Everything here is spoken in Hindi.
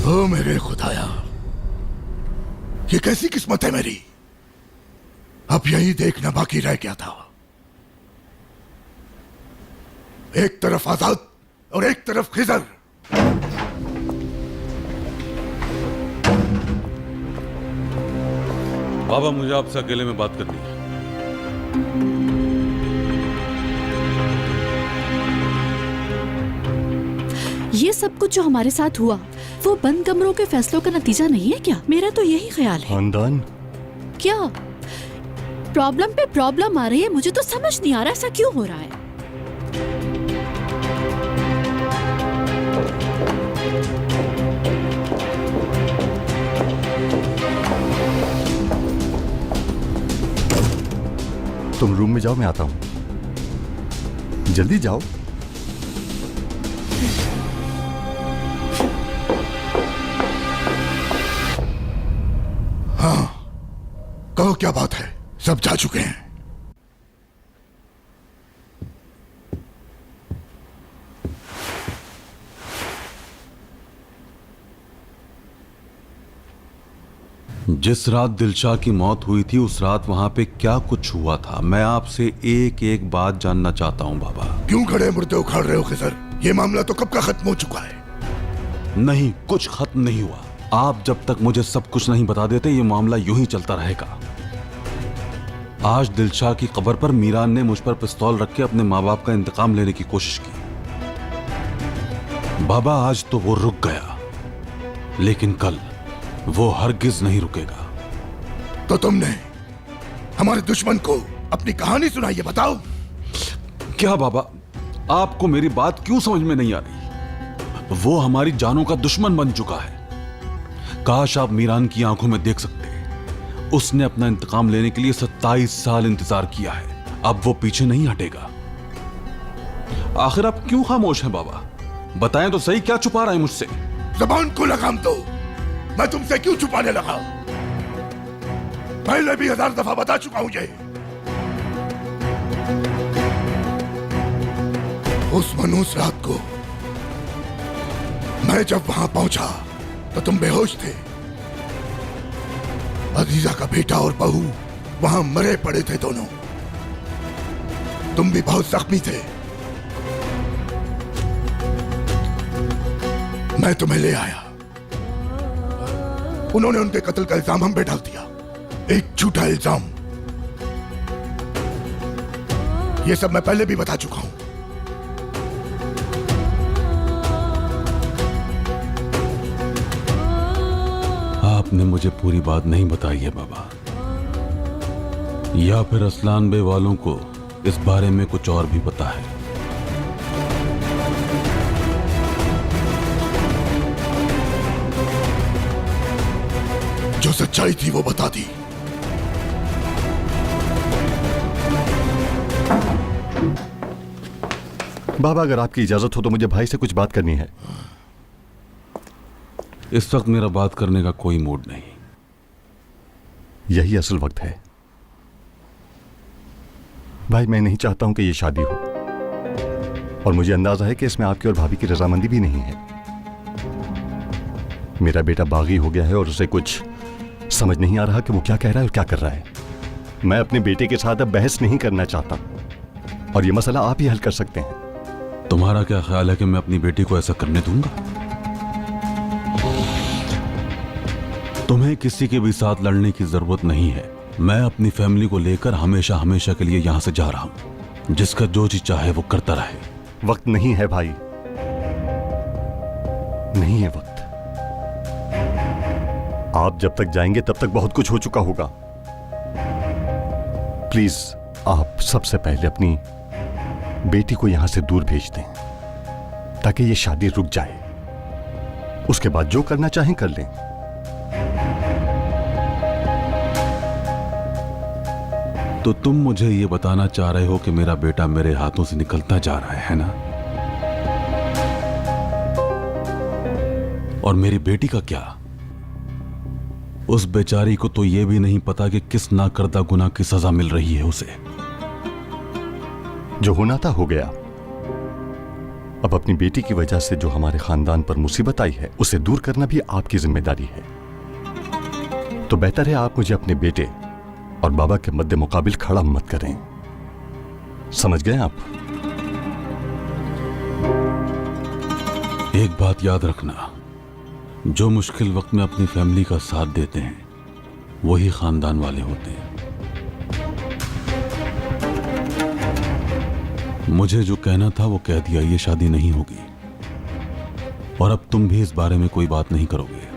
ओ मेरे खुदाया, ये कैसी किस्मत है मेरी। अब यही देखना बाकी रह गया था। एक तरफ आजाद और एक तरफ खिजर। बाबा, मुझे आपसे अकेले में बात करनी है। ये सब कुछ जो हमारे साथ हुआ वो बंद कमरों के फैसलों का नतीजा नहीं है क्या? मेरा तो यही ख्याल है। खानदान क्या प्रॉब्लम पे प्रॉब्लम आ रही है? मुझे तो समझ नहीं आ रहा ऐसा क्यों हो रहा है। तुम रूम में जाओ, मैं आता हूं। जल्दी जाओ। हाँ, कहो क्या बात है? सब जा चुके हैं। जिस रात दिलशाह की मौत हुई थी उस रात वहां पे क्या कुछ हुआ था, मैं आपसे एक एक बात जानना चाहता हूं बाबा। क्यों खड़े मुर्दे उखाड़ रहे हो खिजर? ये मामला तो कब का खत्म हो चुका है। नहीं, कुछ खत्म नहीं हुआ। आप जब तक मुझे सब कुछ नहीं बता देते ये मामला यूं ही चलता रहेगा। आज दिलशाह की कब्र पर मीरान ने मुझ पर पिस्तौल रख के अपने माँ बाप का इंतकाम लेने की कोशिश की। बाबा, आज तो वो रुक गया, लेकिन कल वो हरगिज नहीं रुकेगा। तो तुमने हमारे दुश्मन को अपनी कहानी सुनाई है, बताओ। क्या बाबा, आपको मेरी बात क्यों समझ में नहीं आ रही? वो हमारी जानों का दुश्मन बन चुका है। काश आप मीरान की आंखों में देख सकते। उसने अपना इंतकाम लेने के लिए 27 साल इंतजार किया है। अब वो पीछे नहीं हटेगा। आखिर आप क्यों खामोश हैं बाबा? बताएं तो सही, क्या छुपा रहे हैं मुझसे? जबान को लगाम दो। मैं तुमसे क्यों छुपाने लगा? पहले भी 1000 दफा बता चुका हूं ये। उस मनहूस रात को मैं जब वहां पहुंचा तो तुम बेहोश थे। अजीजा का बेटा और बहू वहां मरे पड़े थे दोनों। तुम भी बहुत जख्मी थे। मैं तुम्हें ले आया। उन्होंने उनके कत्ल का इल्जाम हम पे डाल दिया, एक झूठा इल्जाम। ये सब मैं पहले भी बता चुका हूं। आपने मुझे पूरी बात नहीं बताई है बाबा, या फिर असलान बे वालों को इस बारे में कुछ और भी पता है? जो सच्चाई थी वो बता दी। बाबा, अगर आपकी इजाजत हो तो मुझे भाई से कुछ बात करनी है। इस वक्त मेरा बात करने का कोई मूड नहीं। यही असल वक्त है भाई। मैं नहीं चाहता हूं कि ये शादी हो, और मुझे अंदाजा है कि इसमें आपकी और भाभी की रजामंदी भी नहीं है। मेरा बेटा बागी हो गया है और उसे कुछ समझ नहीं आ रहा कि वो क्या कह रहा है और क्या कर रहा है। मैं अपने बेटे के साथ अब बहस नहीं करना चाहता, और ये मसला आप ही हल कर सकते हैं। तुम्हारा क्या ख्याल है कि मैं अपनी बेटी को ऐसा करने दूंगा? तुम्हें किसी के भी साथ लड़ने की जरूरत नहीं है। मैं अपनी फैमिली को लेकर हमेशा हमेशा के लिए यहां से जा रहा हूं। जिसका जो जी चाहे वो करता रहे। वक्त नहीं है भाई, नहीं है वक्त। आप जब तक जाएंगे तब तक बहुत कुछ हो चुका होगा। प्लीज आप सबसे पहले अपनी बेटी को यहां से दूर भेज दें, ताकि ये शादी रुक जाए। उसके बाद जो करना चाहें कर लें। तो तुम मुझे ये बताना चाह रहे हो कि मेरा बेटा मेरे हाथों से निकलता जा रहा है ना? और मेरी बेटी का क्या? उस बेचारी को तो यह भी नहीं पता कि किस नाकर्दा गुनाह की सजा मिल रही है उसे। जो होना था हो गया। अब अपनी बेटी की वजह से जो हमारे खानदान पर मुसीबत आई है उसे दूर करना भी आपकी जिम्मेदारी है। तो बेहतर है आप मुझे अपने बेटे और बाबा के मद्दे मुकाबिल खड़ा मत करें। समझ गए आप? एक बात याद रखना, जो मुश्किल वक्त में अपनी फैमिली का साथ देते हैं वही खानदान वाले होते हैं। मुझे जो कहना था वो कह दिया, ये शादी नहीं होगी और अब तुम भी इस बारे में कोई बात नहीं करोगे।